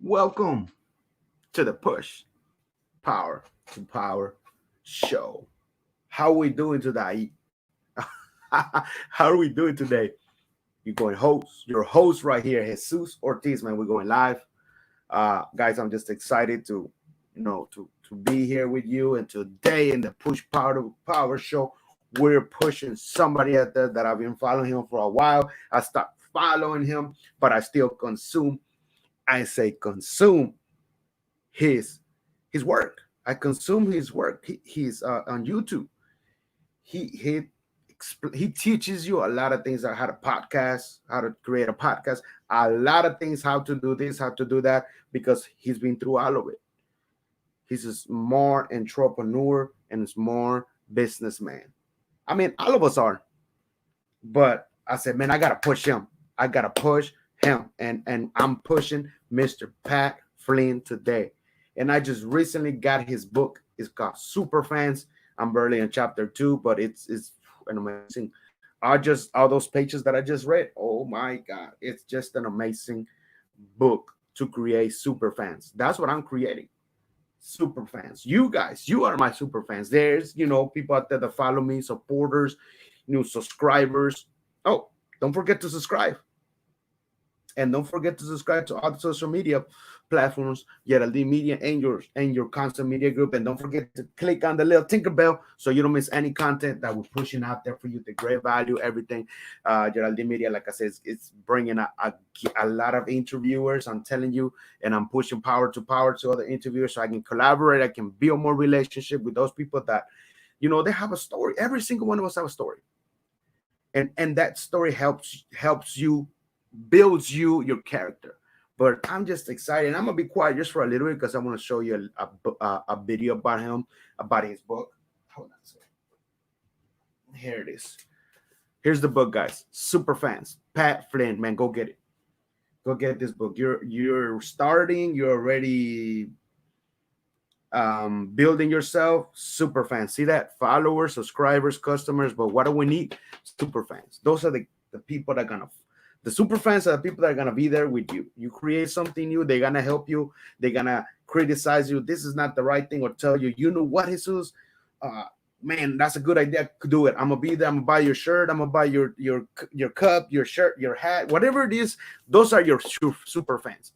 Welcome to the Push Power to Power show. How are we doing today? How are we doing today? You're going host, your host right here, Jesus Ortiz, man. We're going live. Guys, I'm just excited to be here with you. And today in the Push Power to Power show, we're pushing somebody out there that I've been following him for a while. I stopped following him, but I still consume. I say consume his his work. I consume his work. He's on YouTube. He he teaches you a lot of things, like how to podcast, how to create a podcast, a lot of things, how to do this, how to do that, because he's been through all of it. He's a smart entrepreneur and a smart businessman. I mean, all of us are, but I said, man, I gotta push him. I gotta push him, and I'm pushing Mr. Pat Flynn today. And I just recently got his book. It's called Super Fans. I'm barely in chapter 2, but it's an amazing. I just all those pages that I just read. Oh my God, it's just an amazing book to create super fans. That's what I'm creating. Super fans. You guys, you are my super fans. There's people out there that follow me, supporters, new subscribers. Oh, don't forget to subscribe. And don't forget to subscribe to all the social media platforms, Yeraldy Media and your constant media group. And don't forget to click on the little tinker bell so you don't miss any content that we're pushing out there for you. The great value, everything. Yeraldy Media, like I said, it's bringing a lot of interviewers. I'm telling you, and I'm pushing power to other interviewers so I can collaborate. I can build more relationship with those people that, they have a story. Every single one of us have a story. And that story helps you, builds your character. But I'm just excited. I'm gonna be quiet just for a little bit because I want to show you a video about him, about his book. Hold on a second. Here it is. Here's the book, guys. Super fans. Pat Flynn, man, go get it. Go get this book. You're starting. You're already building yourself. Super fans. See that? Followers, subscribers, customers. But what do we need? Super fans. Those are the people that are gonna. The super fans are the people that are going to be there with you. You create something new, they're going to help you. They're going to criticize you. This is not the right thing, or tell you, you know what, Jesus? Man, that's a good idea. Do it. I'm going to be there. I'm going to buy your shirt. I'm going to buy your cup, your shirt, your hat, whatever it is. Those are your super fans.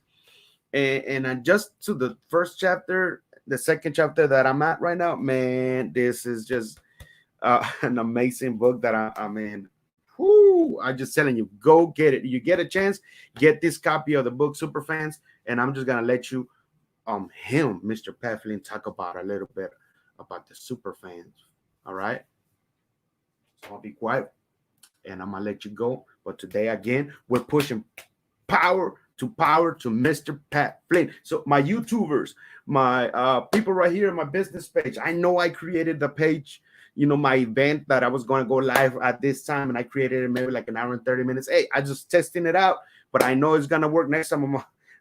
And just to the first chapter, the second chapter that I'm at right now, man, this is just an amazing book that I mean, I'm just telling you, go get it. You get a chance, get this copy of the book, Super Fans, and I'm just gonna let you, Mr. Pat Flynn, talk about a little bit about the super fans. All right, so I'll be quiet and I'm gonna let you go. But today again, we're pushing power to Mr. Pat Flynn. So my YouTubers, my people right here on my business page, I know I created the page, my event that I was going to go live at this time, and I created it maybe like an hour and 30 minutes. Hey, I just testing it out, but I know it's going to work. Next time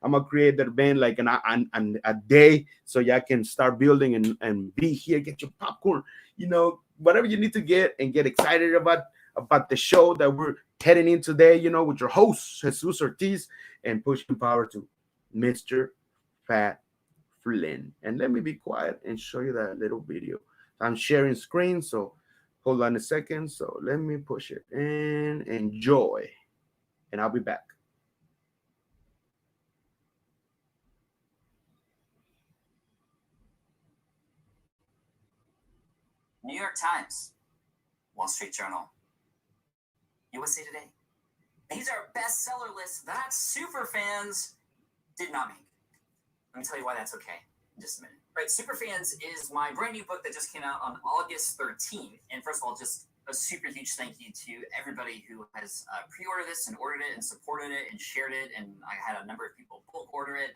I'm gonna create that event like a day, so y'all can start building and be here, get your popcorn, whatever you need to get, and get excited about the show that we're heading in today, with your host, Jesus Ortiz, and pushing power to Mr. Pat Flynn. And let me be quiet and show you that little video. I'm sharing screen, so hold on a second. So let me push it and enjoy, and I'll be back. New York Times, Wall Street Journal, USA Today. These are bestseller lists that super fans did not make. Let me tell you why that's okay in just a minute. Right, Superfans is my brand new book that just came out on August 13th. And first of all, just a super huge thank you to everybody who has pre-ordered this and ordered it and supported it and shared it. And I had a number of people bulk order it.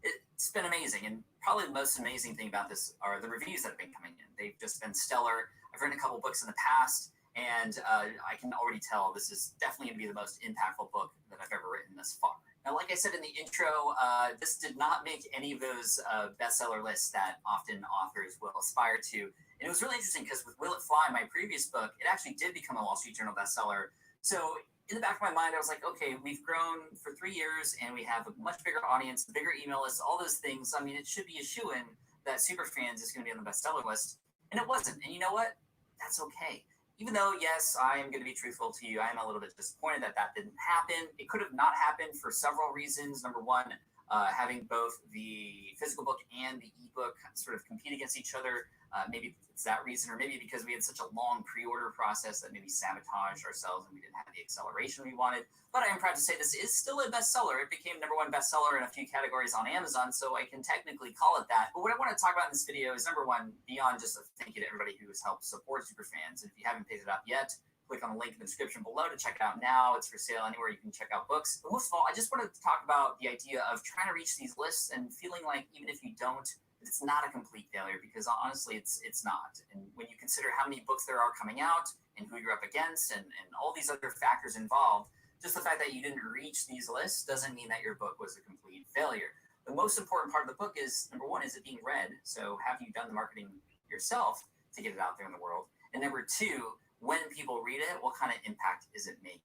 It's been amazing. And probably the most amazing thing about this are the reviews that have been coming in. They've just been stellar. I've written a couple books in the past, and I can already tell this is definitely going to be the most impactful book that I've ever written thus far. Now, like I said in the intro, this did not make any of those bestseller lists that often authors will aspire to. And it was really interesting because with Will It Fly, my previous book, it actually did become a Wall Street Journal bestseller. So in the back of my mind, I was like, okay, we've grown for 3 years and we have a much bigger audience, bigger email list, all those things. I mean, it should be a shoo-in that Superfans is going to be on the bestseller list. And it wasn't. And you know what? That's okay. Even though, yes, I am going to be truthful to you, I am a little bit disappointed that that didn't happen. It could have not happened for several reasons. Number one, having both the physical book and the ebook sort of compete against each other. Maybe it's that reason, or maybe because we had such a long pre-order process that maybe sabotaged ourselves and we didn't have the acceleration we wanted. But I am proud to say this is still a bestseller. It became #1 bestseller in a few categories on Amazon, so I can technically call it that. But what I want to talk about in this video is number one, beyond just a thank you to everybody who has helped support Superfans. If you haven't picked it up yet, click on the link in the description below to check it out now. It's for sale anywhere you can check out books. But most of all, I just wanted to talk about the idea of trying to reach these lists and feeling like even if you don't, it's not a complete failure, because honestly, it's not. And when you consider how many books there are coming out and who you're up against and all these other factors involved, just the fact that you didn't reach these lists doesn't mean that your book was a complete failure. The most important part of the book is, number one, is it being read? So have you done the marketing yourself to get it out there in the world? And number two, when people read it, what kind of impact is it making?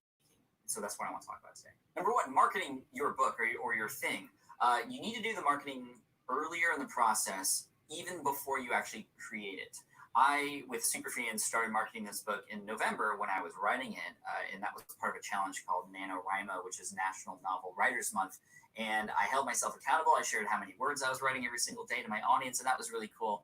So that's what I want to talk about today. Number one, marketing your book or your thing. You need to do the marketing earlier in the process, even before you actually create it. I, with Superfans, started marketing this book in November when I was writing it, and that was part of a challenge called NaNoWriMo, which is National Novel Writers Month. And I held myself accountable. I shared how many words I was writing every single day to my audience, and that was really cool.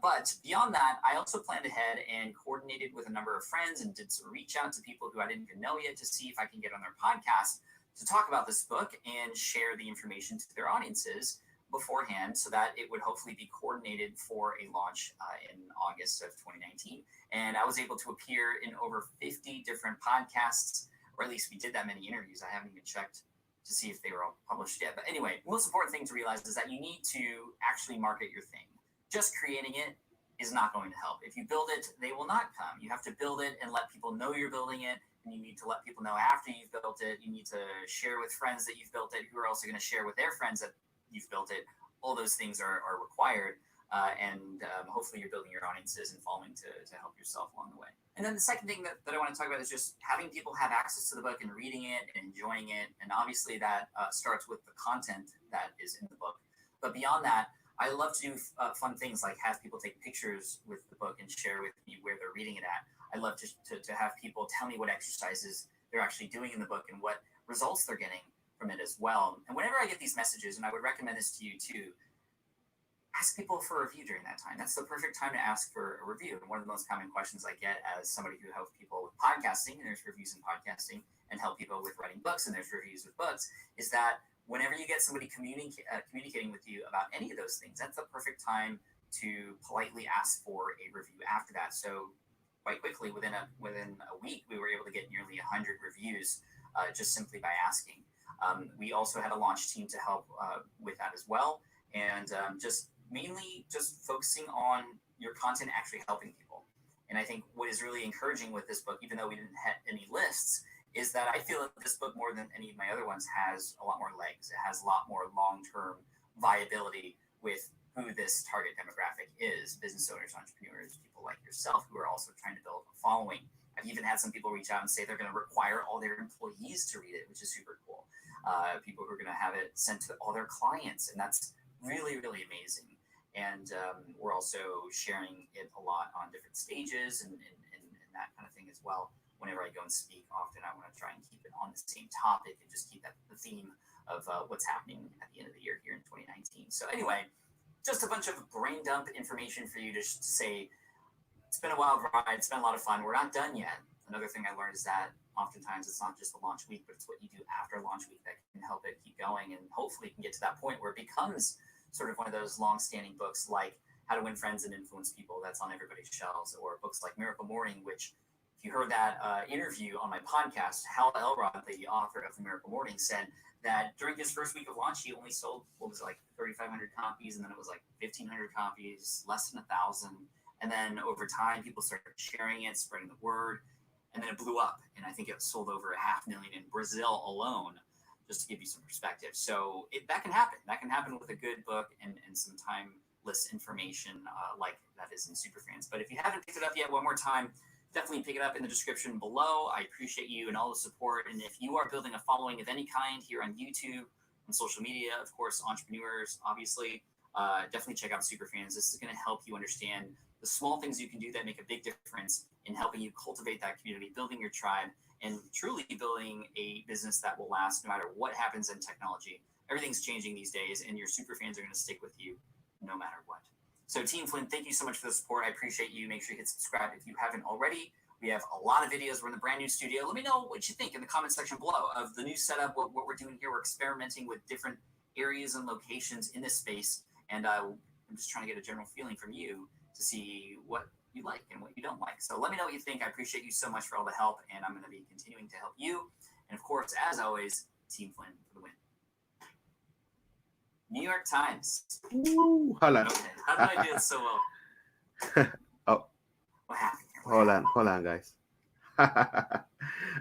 But beyond that, I also planned ahead and coordinated with a number of friends and did some reach out to people who I didn't even know yet to see if I can get on their podcast to talk about this book and share the information to their audiences beforehand, so that it would hopefully be coordinated for a launch in August of 2019. And I was able to appear in over 50 different podcasts, or at least we did that many interviews. I haven't even checked to see if they were all published yet. But anyway, the most important thing to realize is that you need to actually market your thing. Just creating it is not going to help. If you build it, they will not come. You have to build it and let people know you're building it. And you need to let people know after you've built it. You need to share with friends that you've built it, who are also going to share with their friends that you've built it. All those things are required. And hopefully you're building your audiences and following to help yourself along the way. And then the second thing that I want to talk about is just having people have access to the book and reading it and enjoying it. And obviously that starts with the content that is in the book. But beyond that, I love to do fun things like have people take pictures with the book and share with me where they're reading it at. I love to have people tell me what exercises they're actually doing in the book and what results they're getting from it as well. And whenever I get these messages, and I would recommend this to you too, ask people for a review during that time. That's the perfect time to ask for a review. And one of the most common questions I get as somebody who helps people with podcasting, and there's reviews in podcasting, and help people with writing books, and there's reviews with books, is that whenever you get somebody communicating with you about any of those things, that's the perfect time to politely ask for a review after that. So quite quickly, within a week, we were able to get nearly 100 reviews just simply by asking. We also had a launch team to help with that as well. And just mainly just focusing on your content actually helping people. And I think what is really encouraging with this book, even though we didn't have any lists, is that I feel that this book, more than any of my other ones, has a lot more legs. It has a lot more long-term viability with who this target demographic is: business owners, entrepreneurs, people like yourself who are also trying to build a following. I've even had some people reach out and say they're going to require all their employees to read it, which is super cool. People who are going to have it sent to all their clients, and that's really, really amazing. And we're also sharing it a lot on different stages and that kind of thing as well. Whenever I go and speak, often I want to try and keep it on the same topic and just keep that the theme of what's happening at the end of the year here in 2019. So anyway, just a bunch of brain dump information for you to say, it's been a wild ride. It's been a lot of fun. We're not done yet. Another thing I learned is that oftentimes it's not just the launch week, but it's what you do after launch week that can help it keep going. And hopefully you can get to that point where it becomes sort of one of those long-standing books like How to Win Friends and Influence People that's on everybody's shelves, or books like Miracle Morning, which, if you heard that interview on my podcast, Hal Elrod, the author of The Miracle Morning, said that during his first week of launch, he only sold, 3,500 copies, and then it was like 1,500 copies, less than 1,000. And then over time, people started sharing it, spreading the word, and then it blew up. And I think it sold over 500,000 in Brazil alone, just to give you some perspective. So that can happen. That can happen with a good book and some timeless information like that is in Superfans. But if you haven't picked it up yet, one more time, definitely pick it up in the description below. I appreciate you and all the support. And if you are building a following of any kind here on YouTube, on social media, of course, entrepreneurs, obviously, definitely check out Superfans. This is going to help you understand the small things you can do that make a big difference in helping you cultivate that community, building your tribe, and truly building a business that will last no matter what happens in technology. Everything's changing these days, and your Superfans are going to stick with you no matter what. So Team Flynn, thank you so much for the support. I appreciate you. Make sure you hit subscribe if you haven't already. We have a lot of videos. We're in the brand new studio. Let me know what you think in the comment section below of the new setup, what we're doing here. We're experimenting with different areas and locations in this space. And I'm just trying to get a general feeling from you to see what you like and what you don't like. So let me know what you think. I appreciate you so much for all the help, and I'm going to be continuing to help you. And of course, as always, Team Flynn for the win. New York Times. Ooh, hold on. Okay. How did I do it so well? Oh, What happened here? hold on, guys.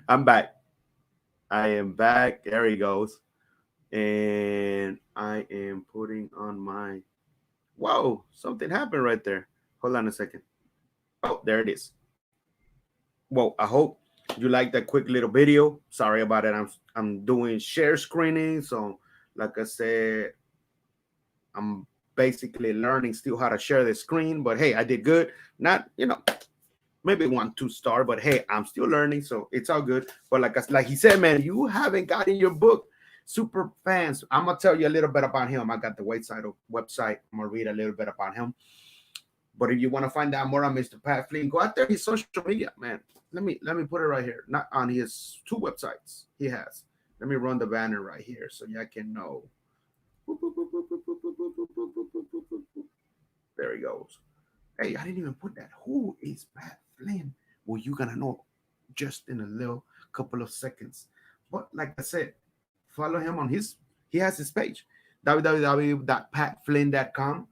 I'm back. I am back. There he goes. And I am putting on my. Whoa, something happened right there. Hold on a second. Oh, there it is. Well, I hope you like that quick little video. Sorry about it. I'm doing share screening. So, like I said, I'm basically learning still how to share the screen. But hey, I did good. Not, maybe 1-2 star, but hey, I'm still learning, so it's all good. But like he said, man, you haven't gotten your book, Super Fans. I'm gonna tell you a little bit about him. I got the website. I'm gonna read a little bit about him. But if you want to find out more on Mr. Pat Flynn, go out there his social media, man. Let me put it right here. Not on his 2 websites he has. Let me run the banner right here so y'all can know. There he goes. Hey, I didn't even put that. Who is Pat Flynn? Well, you're gonna know just in a little couple of seconds. But like I said, follow him on he has his page, www.patflynn.com.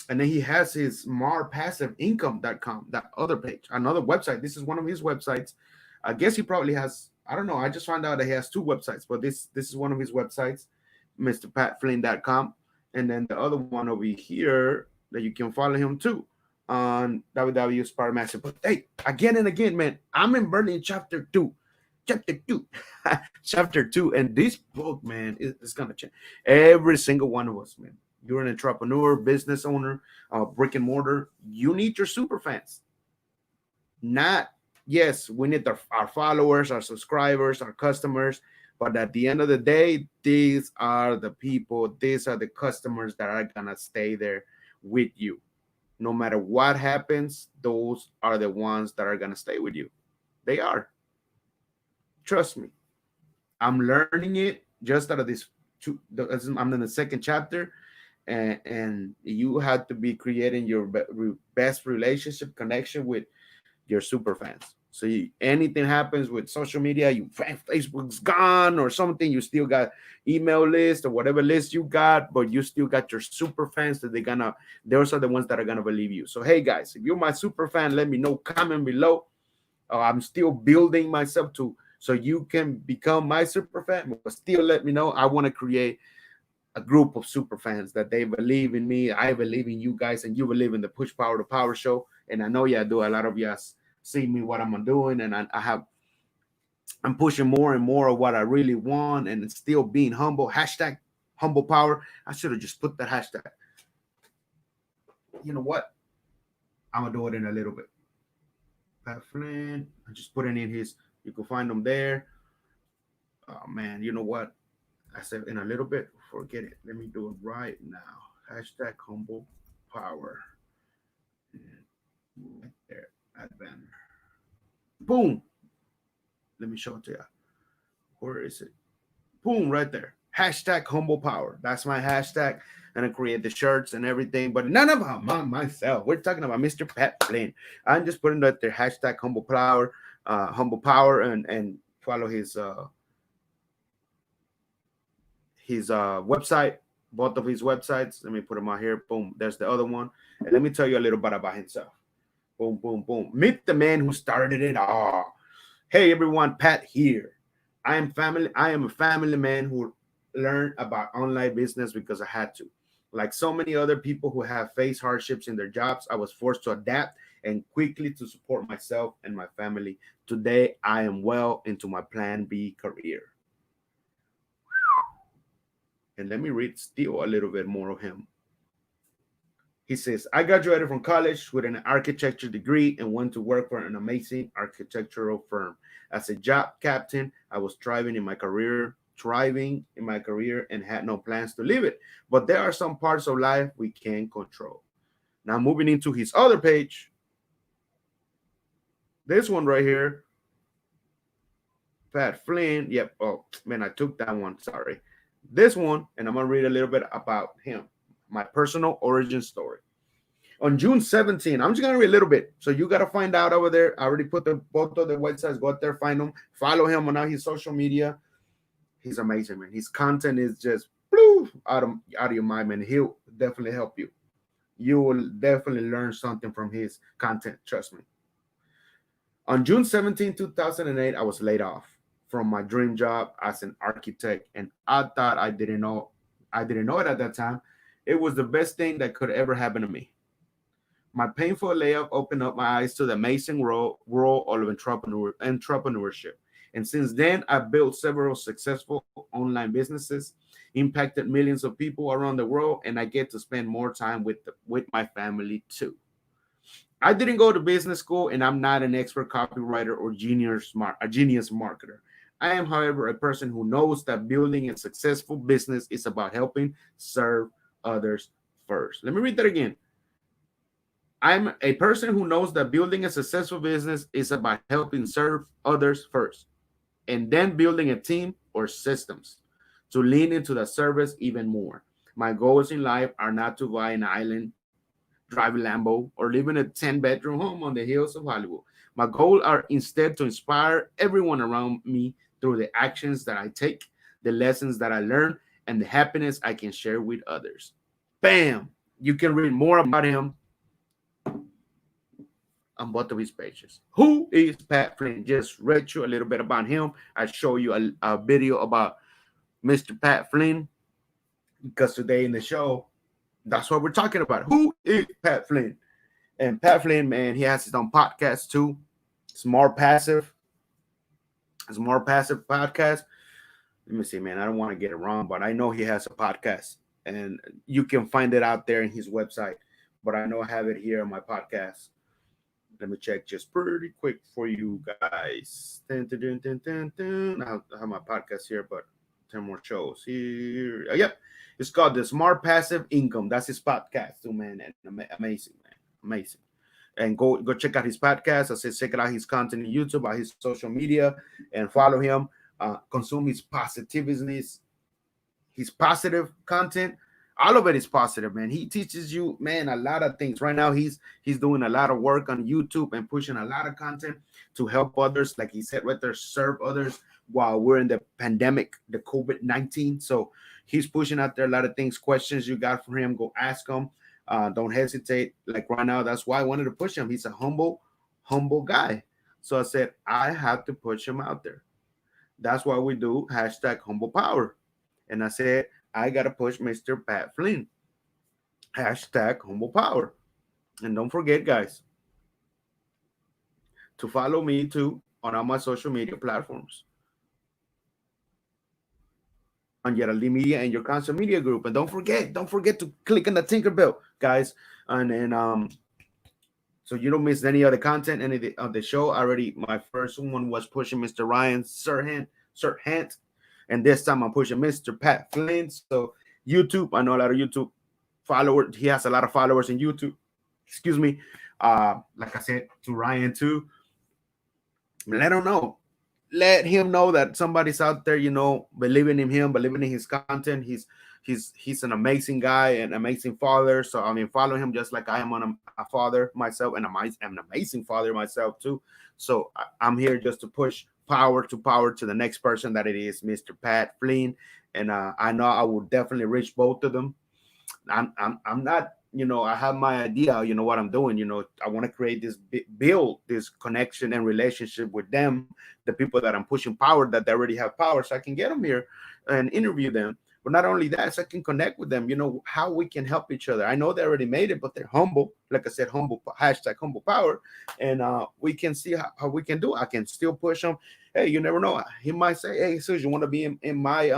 And then he has his marpassiveincome.com, that other page, another website. This is one of his websites. I guess he probably has, I don't know. I just found out that he has 2 websites, but this is one of his websites, mrpatflynn.com. And then the other one over here that you can follow him too on www.sparmassive. But hey, again and again, man, I'm in Berlin chapter 2. Chapter 2. And this book, man, is going to change every single one of us, man. You're an entrepreneur, business owner, brick and mortar. You need your super fans. Yes, we need our followers, our subscribers, our customers. But at the end of the day, these are the people, these are the customers that are going to stay there with you. No matter what happens, those are the ones that are going to stay with you. They are. Trust me. I'm learning it just out of this. I'm in the 2nd chapter. And you have to be creating your best relationship connection with your super fans. So anything happens with social media, Facebook's gone or something, you still got email list or whatever list you got, but you still got your super fans that those are the ones that are gonna believe you. So hey guys, if you're my super fan, let me know, comment below. I'm still building myself so you can become my super fan, but still let me know. I want to create a group of super fans that they believe in me. I believe in you guys, and you believe in the Push Power to Power show. And I know y'all do. A lot of y'all see me what I'm doing, and I'm pushing more and more of what I really want, and it's still being humble. Hashtag humble power. I should have just put that hashtag. You know what? I'm gonna do it in a little bit. Pat Flynn. I just put it in his. You can find them there. Oh man, you know what? I said in a little bit. Forget it. Let me do it right now. Hashtag humble power. Right there. That banner. Boom. Let me show it to you. Where is it? Boom, right there. Hashtag humble power. That's my hashtag. And I create the shirts and everything, but none about myself. We're talking about Mr. Pat Flynn. I'm just putting that there. Hashtag humble power, and follow his website, both of his websites. Let me put them out here. Boom. There's the other one. And let me tell you a little bit about himself. Boom, boom, boom. Meet the man who started it all. Hey everyone, Pat here. I am a family man who learned about online business because I had to. Like so many other people who have faced hardships in their jobs, I was forced to adapt and quickly to support myself and my family. Today, I am well into my Plan B career. And let me read still a little bit more of him. He says, I graduated from college with an architecture degree and went to work for an amazing architectural firm. As a job captain, I was thriving in my career and had no plans to leave it. But there are some parts of life we can't control. Now moving into his other page, this one right here, Pat Flynn. Yep. Oh man, I took that one. Sorry. This one, and I'm gonna read a little bit about him, my personal origin story. On June 17, I'm just gonna read a little bit. So you gotta find out over there. I already put both of the websites. Go out there, find him, follow him on all his social media. He's amazing, man. His content is just out of your mind, man. He'll definitely help you. You will definitely learn something from his content. Trust me. On June 17, 2008, I was laid off from my dream job as an architect, and I thought I didn't know it at that time. It was the best thing that could ever happen to me. My painful layoff opened up my eyes to the amazing world of entrepreneurship. And since then, I've built several successful online businesses, impacted millions of people around the world, and I get to spend more time with my family too. I didn't go to business school, and I'm not an expert copywriter or a genius marketer. I am, however, a person who knows that building a successful business is about helping serve others first. Let me read that again. I'm a person who knows that building a successful business is about helping serve others first, and then building a team or systems to lean into the service even more. My goals in life are not to buy an island, drive a Lambo, or live in a 10-bedroom home on the hills of Hollywood. My goals are instead to inspire everyone around me through the actions that I take, the lessons that I learn, and the happiness I can share with others. Bam! You can read more about him on both of his pages. Who is Pat Flynn? Just read you a little bit about him. I show you a video about Mr. Pat Flynn because today in the show, that's what we're talking about. Who is Pat Flynn? And Pat Flynn, man, he has his own podcast too. It's more passive. It's more passive podcast. Let me see, man. I don't want to get it wrong, but I know he has a podcast, and you can find it out there in his website. But I know I have it here on my podcast. Let me check just pretty quick for you guys. Dun, dun, dun, dun, dun. I have my podcast here, but 10 more shows here. Yep. It's called The Smart Passive Income. That's his podcast too, man. And amazing, man. Amazing. And go check out his podcast. I said check out his content on YouTube, on his social media, and follow him. Consume his positiveness, his positive content. All of it is positive, man. He teaches you, man, a lot of things. Right now, he's doing a lot of work on YouTube and pushing a lot of content to help others. Like he said right there, serve others while we're in the pandemic, the COVID-19. So he's pushing out there a lot of things. Questions you got for him, go ask him. Don't hesitate. Like right now, that's why I wanted to push him. He's a humble guy. So I said, I have to push him out there. That's why we do #HumblePower. And I said, I got to push Mr. Pat Flynn. #HumblePower. And don't forget, guys, to follow me too on all my social media platforms. On Yeraldy Media and your concert media group. And don't forget to click on the Tinkerbell, guys. And then so you don't miss any of the content, any of the show. Already, my first one was pushing Mr. Ryan Serhant. And this time I'm pushing Mr. Pat Flynn. So YouTube, I know a lot of YouTube followers. He has a lot of followers in YouTube. Excuse me. Like I said to Ryan too. Let him know. Let him know that somebody's out there, believing in him, believing in his content. He's an amazing guy, an amazing father. So I mean, follow him just like I am a father myself, and I'm an amazing father myself too. So I'm here just to push power to the next person that it is, Mr. Pat Flynn. And I know I will definitely reach both of them. I'm not, I have my idea, what I'm doing. I want to create build this connection and relationship with them, the people that I'm pushing power, that they already have power, so I can get them here and interview them. But not only that, so I can connect with them, how we can help each other. I know they already made it, but they're humble. Like I said, humble, hashtag humble power. And we can see how we can do. I can still push them. Hey, you never know. He might say, hey, so you want to be in my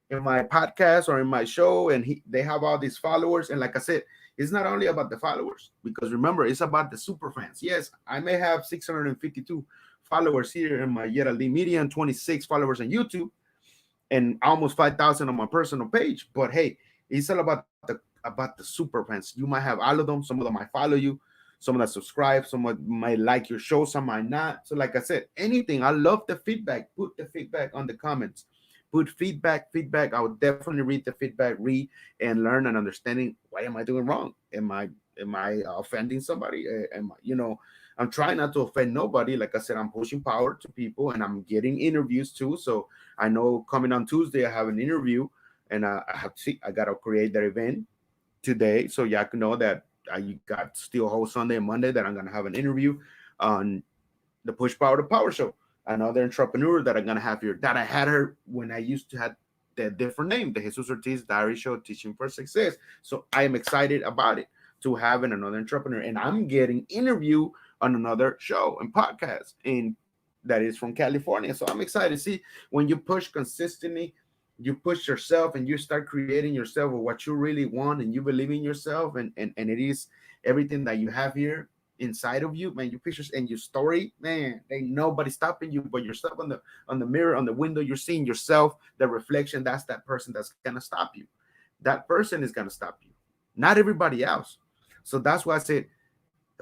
podcast or in my show, and they have all these followers. And like I said, it's not only about the followers, because remember, it's about the super fans. Yes, I may have 652 followers here in my Yeraldy Media and 26 followers on YouTube and almost 5,000 on my personal page. But hey, it's all about the super fans. You might have all of them. Some of them might follow you, some that subscribe, some might like your show, some might not. So like I said, anything. I love the feedback. Put the feedback on the comments. Put feedback. I would definitely read the feedback, read and learn and understanding. Why am I doing wrong? Am I offending somebody? I'm trying not to offend nobody. Like I said, I'm pushing power to people, and I'm getting interviews too. So I know coming on Tuesday I have an interview, and I gotta create that event today, so y'all can know that I got still whole Sunday and Monday that I'm gonna have an interview on the Push Power to Power Show. Another entrepreneur that I'm gonna have here, that I had her when I used to have the different name, the Jesus Ortiz Diary Show, Teaching for Success. So I am excited about it, to having another entrepreneur, and I'm getting interview on another show and podcast, and that is from California. So I'm excited. See, when you push consistently, you push yourself and you start creating yourself with what you really want, and you believe in yourself, and it is everything that you have here inside of you, man. You pictures and your story, man, ain't nobody stopping you but yourself. On the mirror, on the window, you're seeing yourself, the reflection. That's that person that's gonna stop you. That person is gonna stop you, not everybody else. So that's why I said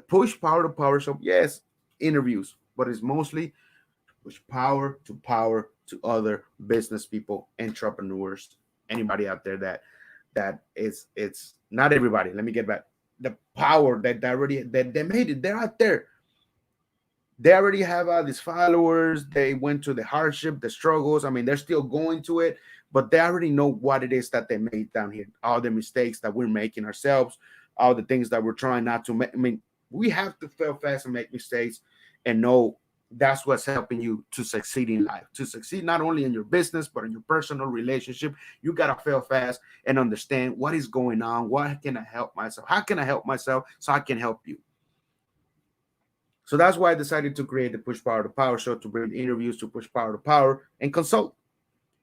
push power to power. So yes, interviews, but it's mostly push power to other business people, entrepreneurs, anybody out there that is, it's not everybody. Let me get back. The power that they made it. They're out there. They already have all these followers. They went to the hardship, the struggles. I mean, they're still going to it, but they already know what it is that they made down here. All the mistakes that we're making ourselves, all the things that we're trying not to make. I mean, we have to fail fast and make mistakes and know that's what's helping you to succeed in life, to succeed not only in your business, but in your personal relationship. You got to fail fast and understand what is going on. What can I help myself? How can I help myself so I can help you? So that's why I decided to create the Push Power to Power show, to bring interviews to Push Power to Power and consult.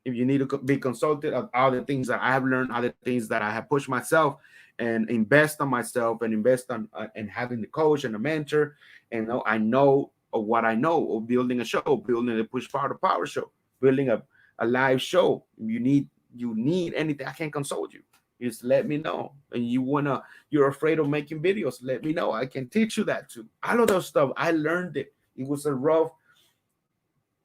If you need to be consulted on all the things that I have learned, all the things that I have pushed myself and invest on myself, and invest on and having the coach and the mentor. And I know of what I know of building a show, building a Push Power to Power show, building a live show. You need anything, I can consult you. Just let me know. And you're afraid of making videos, let me know. I can teach you that too. All of those stuff, I learned it. It was a rough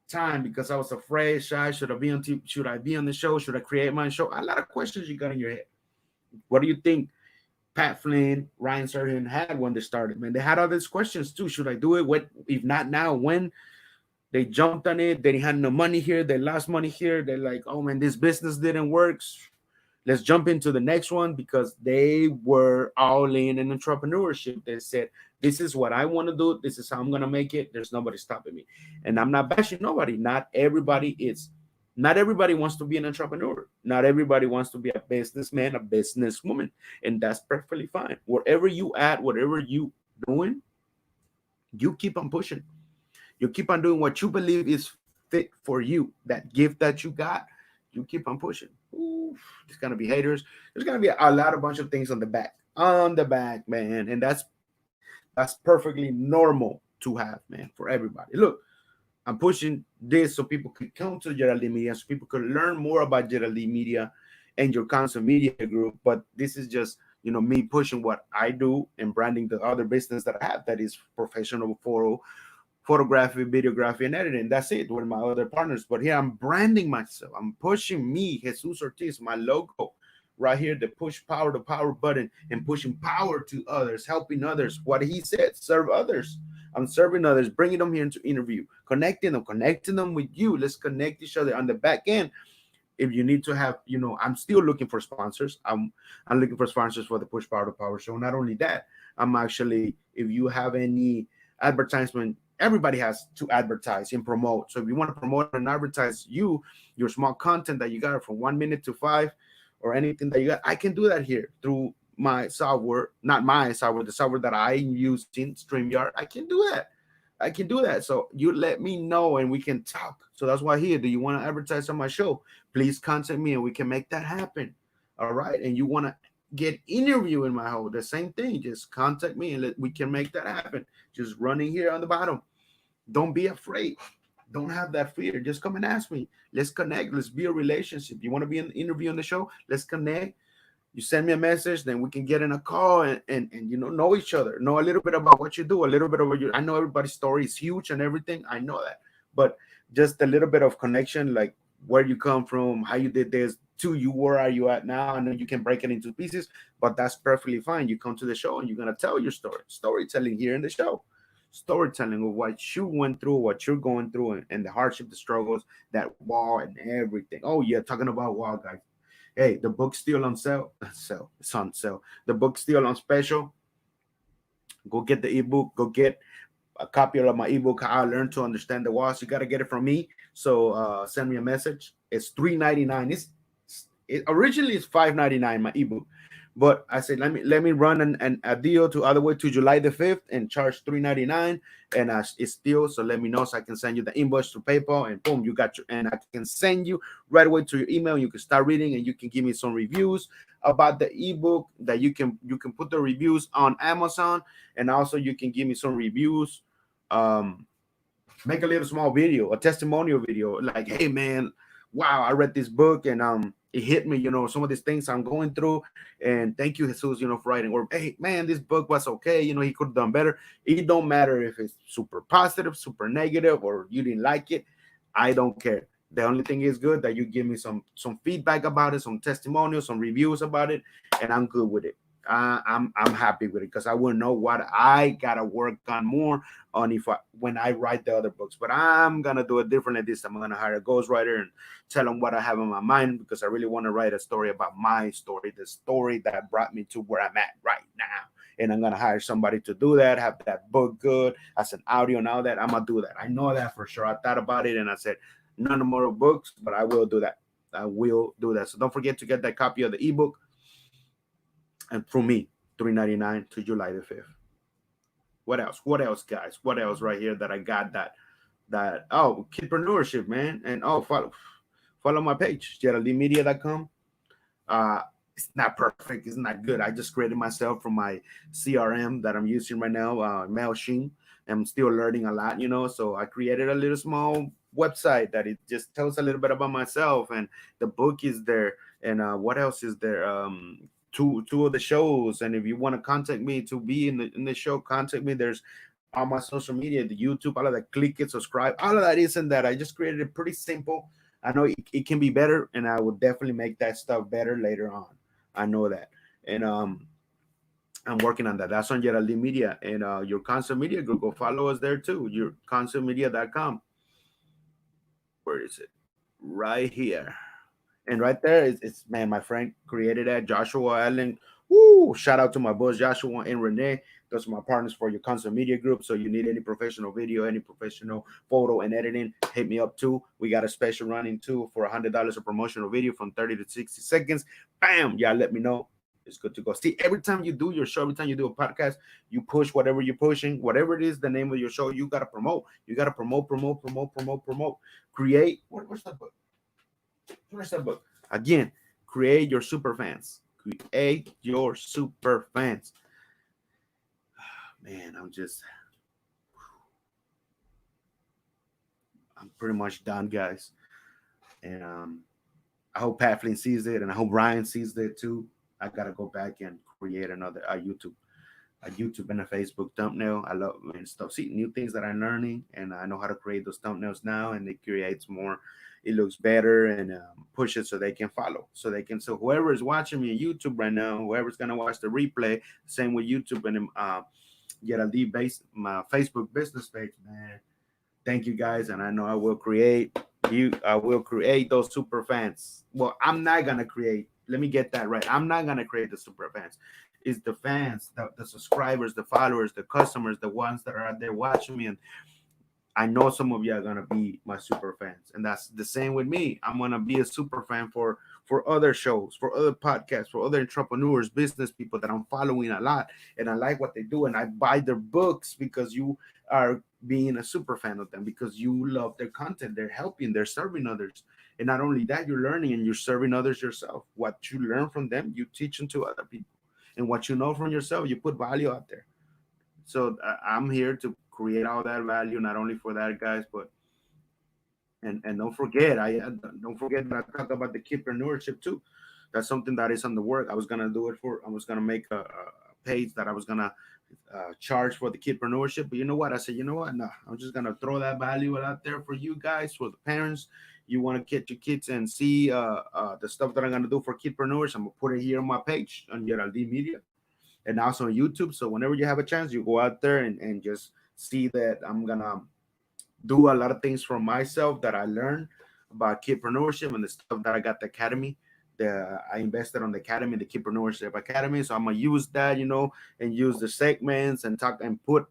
time because I was afraid, shy. Should I be on TV? Should I be on the show? Should I create my show? A lot of questions you got in your head. What do you think Pat Flynn, Ryan Serhant had when they started? Man, they had all these questions too. Should I do it? What if not now? When? They jumped on it. They didn't have no money here. They lost money here. They're like, oh man, this business didn't work. Let's jump into the next one, because they were all in entrepreneurship. They said, this is what I want to do. This is how I'm going to make it. There's nobody stopping me. And I'm not bashing nobody. Not everybody wants to be an entrepreneur. Not everybody wants to be a businessman, a businesswoman. And that's perfectly fine. Wherever you at, whatever you doing, you keep on pushing. You keep on doing what you believe is fit for you. That gift that you got, you keep on pushing. Ooh, there's gonna be haters. There's gonna be a bunch of things on the back, man. And that's perfectly normal to have, man, for everybody. Look, I'm pushing this so people could come to Yeraldy Media, so people could learn more about Yeraldy Media and your concept media group. But this is just, me pushing what I do and branding the other business that I have, that is professional photography, videography, and editing. That's it with my other partners. But here I'm branding myself. I'm pushing me, Jesus Ortiz, my logo right here, the push power to power button, and pushing power to others, helping others. What he said, serve others. I'm serving others, bringing them here into interview, connecting them with you. Let's connect each other on the back end. If you need to have, I'm still looking for sponsors. I'm looking for sponsors for the Push Power to Power show. Not only that, I'm actually, if you have any advertisement everybody has to advertise and promote. So if you want to promote and advertise your small content that you got from 1 minute to 5 or anything that you got, I can do that here through my software, not my software, the software that I'm using, StreamYard. I can do that. I can do that. So you let me know and we can talk. So that's why here, do you want to advertise on my show? Please contact me and we can make that happen. All right. And you want to get interview in my home, the same thing. Just contact me and we can make that happen. Just running here on the bottom. Don't be afraid. Don't have that fear. Just come and ask me. Let's connect. Let's be a relationship. You want to be an interview on the show? Let's connect. You send me a message, then we can get in a call and know each other, know a little bit about what you do, a little bit of what you. I know everybody's story is huge and everything. I know that, but just a little bit of connection, like where you come from, how you did this, to you, where are you at now? I know you can break it into pieces, but that's perfectly fine. You come to the show and you're gonna tell your story. Storytelling here in the show. Storytelling of what you went through, what you're going through, and the hardship, the struggles, that wall and everything. Oh yeah, talking about wall, guys. Hey, the book's still on sale. It's on sale. The book's still on special. Go get the ebook. Go get a copy of my ebook, How I Learned to Understand the Walls. You got to get it from me. So send me a message. It's $3.99. Originally it's $5.99, my ebook. But I said, let me run a deal to all the way to July the 5th and charge $3.99. And it's still, so let me know so I can send you the invoice to PayPal, and boom, you got your, and I can send you right away to your email. You can start reading and you can give me some reviews about the ebook that you can put the reviews on Amazon, and also you can give me some reviews. Make a little small video, a testimonial video, like, hey man, wow, I read this book and it hit me, some of these things I'm going through, and thank you, Jesus, for writing. Or hey man, this book was okay, he could have done better. It don't matter if it's super positive, super negative, or you didn't like it. I don't care. The only thing is good that you give me some feedback about it, some testimonials, some reviews about it, and I'm good with it. I'm happy with it, because I will know what I gotta work on more on when I write the other books. But I'm gonna do it differently this time. I'm gonna hire a ghostwriter and tell them what I have in my mind, because I really want to write a story about my story, the story that brought me to where I'm at right now. And I'm gonna hire somebody to do that, have that book good as an audio and all that. I'm gonna do that. I know that for sure. I thought about it and I said, none more books, but I will do that. I will do that. So don't forget to get that copy of the ebook. And through me, $3.99 to July the 5th. What else? What else, guys? What else right here that I got that kidpreneurship, man. And follow my page, YeraldyMedia.com. It's not perfect, it's not good. I just created myself from my CRM that I'm using right now, MailChimp. I'm still learning a lot, so I created a little small website that it just tells a little bit about myself, and the book is there. And what else is there? Two of the shows. And if you want to contact me to be in the show, contact me. There's all my social media, the YouTube, all of that. Click it, subscribe, all of that is in that. I just created it pretty simple. I know it can be better, and I will definitely make that stuff better later on. I know that. And I'm working on that. That's on Yeraldy Media. And your Concert Media Group, go follow us there too. Your concertmedia.com. Where is it? Right here. And right there, it's man, my friend created that, Joshua Allen. Woo! Shout out to my boss Joshua and Renee. Those are my partners for your Concert Media Group. So you need any professional video, any professional photo and editing, hit me up too. We got a special running too for $100 a promotional video from 30 to 60 seconds. Bam! Yeah, let me know. It's good to go. See, every time you do your show, every time you do a podcast, you push whatever you're pushing, whatever it is, the name of your show, you gotta promote. You gotta promote. Create. Where's that book? Where's that book? Again, create your super fans. Create your super fans. Man, I'm pretty much done, guys. And I hope Pat Flynn sees it, and I hope Ryan sees it too. I gotta go back and create another YouTube and a Facebook thumbnail. I love and stuff. See new things that I'm learning, and I know how to create those thumbnails now, and it creates more. It looks better, and push it so they can follow, so whoever is watching me on YouTube right now, whoever's gonna watch the replay, same with YouTube and Yeraldy base my Facebook business page, man. Thank you guys, and I know I will create those super fans. Well, I'm not gonna create. Let me get that right. I'm not gonna create the super fans. It's the fans, the subscribers, the followers, the customers, the ones that are out there watching me, and I know some of you are gonna be my super fans, and that's the same with me. I'm gonna be a super fan for other shows, for other podcasts, for other entrepreneurs, business people that I'm following a lot, and I like what they do, and I buy their books because you are being a super fan of them, because you love their content. They're helping, they're serving others, and not only that, you're learning and you're serving others yourself. What you learn from them, you teach them to other people, and what you know from yourself, you put value out there. So I'm here to create all that value, not only for that, guys, but and don't forget, don't forget that I talk about the kidpreneurship too. That's something that is on the work. I was gonna make a page that I was gonna charge for the kidpreneurship. But you know what? I said, you know what? No, I'm just gonna throw that value out there for you guys, for the parents. You want to get your kids and see the stuff that I'm gonna do for kidpreneurs. I'm gonna put it here on my page on Yeraldy Media and also on YouTube. So whenever you have a chance, you go out there and just see that I'm gonna do a lot of things for myself that I learned about kidpreneurship and the stuff that I got the academy. I invested on the academy, the kidpreneurship academy. So I'm gonna use that, and use the segments and talk and put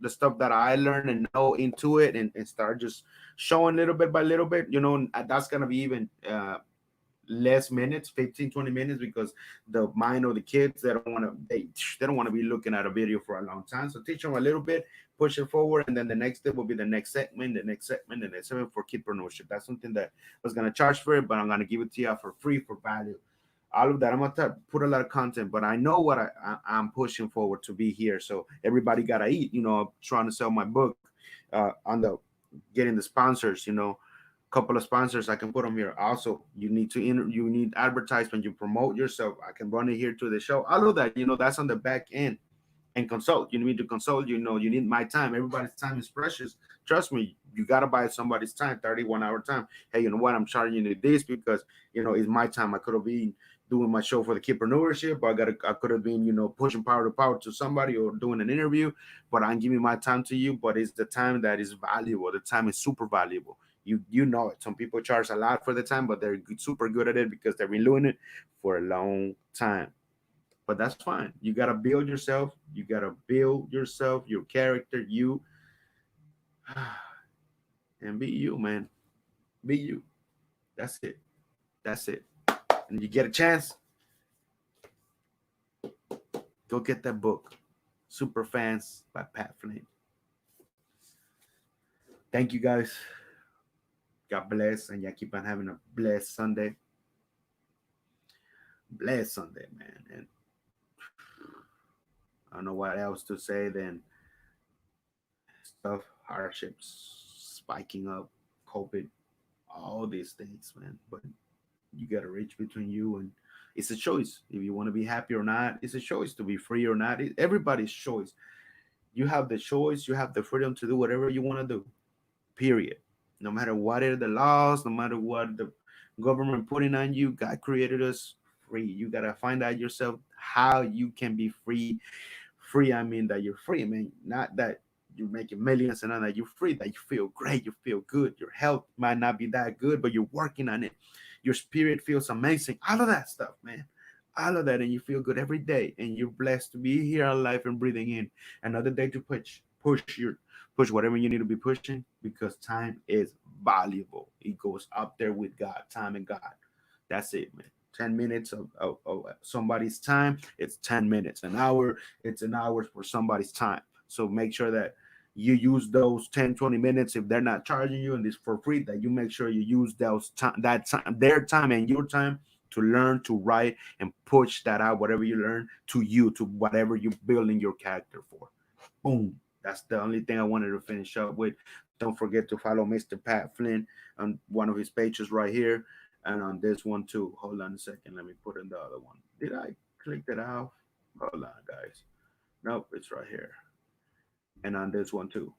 the stuff that I learned and know into it, and start just showing little bit by little bit. That's gonna be even less minutes, 15, 20 minutes, because the mind of the kids, they don't want to be looking at a video for a long time. So teach them a little bit, push it forward, and then the next step will be the next segment, the next segment, the next segment for kidpreneurship. That's something that I was going to charge for it, but I'm going to give it to you for free, for value. All of that, I'm gonna put a lot of content, but I know what I'm pushing forward to be here. So everybody gotta eat. Trying to sell my book, on the getting the sponsors. Couple of sponsors I can put them here. Also, you need advertisement. You promote yourself. I can run it here to the show. All of that, that's on the back end. And consult. You need to consult. You need my time. Everybody's time is precious. Trust me. You gotta buy somebody's time, 31-hour time. Hey, you know what? I'm charging you this because it's my time. I could have been doing my show for the kidpreneurship. I could have been pushing power to power to somebody or doing an interview. But I'm giving my time to you. But it's the time that is valuable. The time is super valuable. You know it. Some people charge a lot for the time, but they're super good at it because they've been doing it for a long time. But that's fine. You gotta build yourself. You gotta build yourself, your character, you, and be you, man. Be you. That's it. That's it. And you get a chance, go get that book, Super Fans by Pat Flynn. Thank you, guys. God bless, and y'all keep on having a blessed Sunday. Blessed Sunday, man. And I don't know what else to say than stuff, hardships, spiking up, COVID, all these things, man. But you got to reach between you, and it's a choice. If you want to be happy or not, it's a choice to be free or not. Everybody's choice. You have the choice. You have the freedom to do whatever you want to do. Period. No matter what are the laws, no matter what the government putting on you, God created us free. You gotta find out yourself how you can be free. Free, I mean that you're free, man. Not that you're making millions and all that. You're free, that you feel great, you feel good. Your health might not be that good, but you're working on it. Your spirit feels amazing. All of that stuff, man. All of that, and you feel good every day, and you're blessed to be here alive and breathing in. Another day to push whatever you need to be pushing, because time is valuable. It goes up there with God, time and God. That's it, man. 10 minutes of somebody's time, it's 10 minutes. An hour, it's an hour for somebody's time. So make sure that you use those 10, 20 minutes. If they're not charging you and it's for free, that you make sure you use those time, that time, their time and your time, to learn, to write, and push that out, whatever you learn, to you, to whatever you're building your character for. Boom. That's the only thing I wanted to finish up with. Don't forget to follow Mr. Pat Flynn on one of his pages right here, and on this one too. Hold on a second. Let me put in the other one. Did I click that out? Hold on, guys. Nope, it's right here. And on this one too.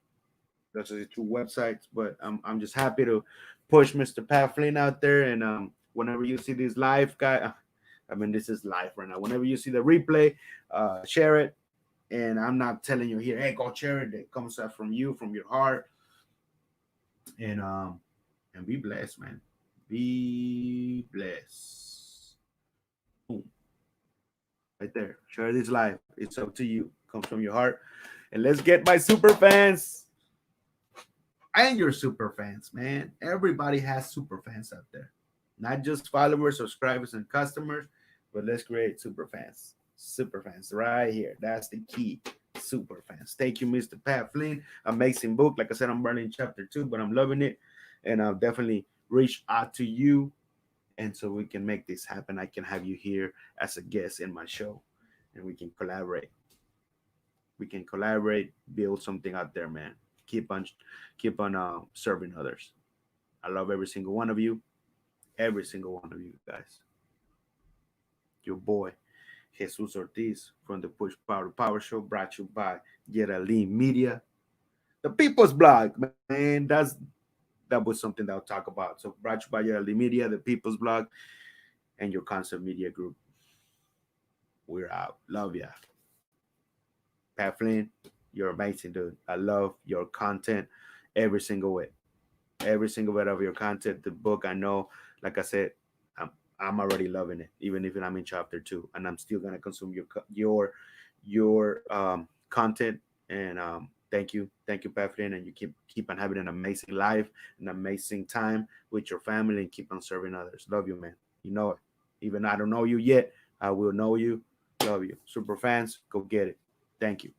Those are the two websites. But I'm just happy to push Mr. Pat Flynn out there. And whenever you see this live, guy, I mean, this is live right now. Whenever you see the replay, share it. And I'm not telling you here, hey, go share it. It comes out from you, from your heart. And be blessed, man. Be blessed. Boom. Right there. Share this live. It's up to you. Comes from your heart. And let's get my super fans. and your super fans, man. Everybody has super fans out there, not just followers, subscribers, and customers, but let's create super fans. Super fans, right here. That's the key. Super fans. Thank you, Mr. Pat Flynn. Amazing book. Like I said, I'm running chapter 2, but I'm loving it, and I'll definitely reach out to you, and so we can make this happen. I can have you here as a guest in my show, and we can collaborate. We can collaborate, build something out there, man. Keep on, keep on serving others. I love every single one of you guys. Your boy Jesus Ortiz from the Push Power to Power Show, brought to you by Yeraldy Media, the People's Blog, man. That was something that I'll talk about. So brought to you by Yeraldy Media, the People's Blog, and your Concept Media Group. We're out. Love ya. Pat Flynn, you're amazing, dude. I love your content every single way. Every single bit of your content, the book, I know, like I said, I'm, I'm already loving it, even if I'm in chapter 2, and I'm still gonna consume your content. And thank you, Pat Flynn, and you keep on having an amazing life, an amazing time with your family, and keep on serving others. Love you, man. You know it. Even I don't know you yet, I will know you. Love you. Super fans, go get it. Thank you.